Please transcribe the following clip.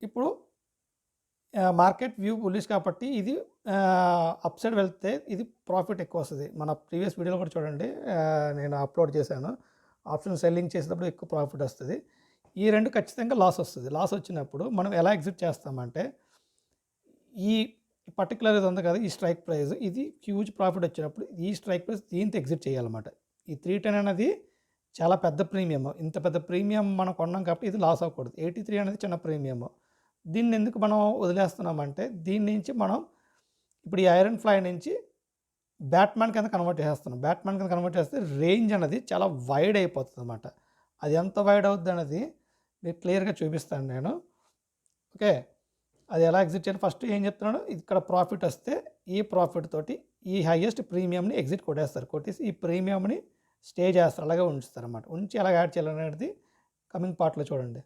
ఇప్పుడు market view bullish కాబట్టి ఇది అప్ సైడ్ వెళ్తే ఇది ప్రాఫిట్ ఎక్కువ వస్తుంది. మన ప్రీవియస్ వీడియోలో కూడా చూడండి, నేను అప్లోడ్ చేశాను. ఆప్షన్ సెల్లింగ్ చేసేటప్పుడు ఎక్కువ ప్రాఫిట్ వస్తుంది. ఈ రెండు ఖచ్చితంగా లాస్ వస్తుంది. లాస్ వచ్చినప్పుడు మనం ఎలా ఎగ్జిట్ చేస్తామంటే, ఈ పర్టికులర్ ఇది ఉంది కదా, ఈ స్ట్రైక్ ప్రైస్ ఇది హ్యూజ్ ప్రాఫిట్ వచ్చినప్పుడు ఈ స్ట్రైక్ ప్రైస్ దీంతో ఎగ్జిట్ చేయాలన్నమాట. ఈ 310 అనేది చాలా పెద్ద ప్రీమియం. ఇంత పెద్ద ప్రీమియం మనం కొన్నాం కాబట్టి ఇది లాస్ అవ్వకూడదు. 83 అనేది చిన్న ప్రీమియం. దీన్ని ఎందుకు మనం వదిలేస్తున్నామంటే, దీని నుంచి మనం ఇప్పుడు ఈ ఐరన్ ఫ్లై నుంచి బ్యాట్‌మ్యాన్ కింద కన్వర్ట్ చేసేస్తున్నాం. బ్యాట్‌మ్యాన్ కింద కన్వర్ట్ చేస్తే రేంజ్ అనేది చాలా వైడ్ అయిపోతుంది అన్నమాట. అది ఎంత వైడ్ అవుద్ది అనేది మీకు క్లియర్గా చూపిస్తాను నేను. ఓకే, అది ఎలా ఎగ్జిట్ చేయాలి ఫస్ట్ ఏం చెప్తున్నాను, ఇక్కడ ప్రాఫిట్ వస్తే ఈ ప్రాఫిట్ తోటి ఈ హైయెస్ట్ ప్రీమియంని ఎగ్జిట్ కొట్టేస్తారు. కొట్టేసి ఈ ప్రీమియంని స్టే చేస్తారు, అలాగే ఉంచుతారు అన్నమాట. ఉంచి ఎలా యాడ్ చేయాలనేది కమింగ్ పార్ట్లో చూడండి.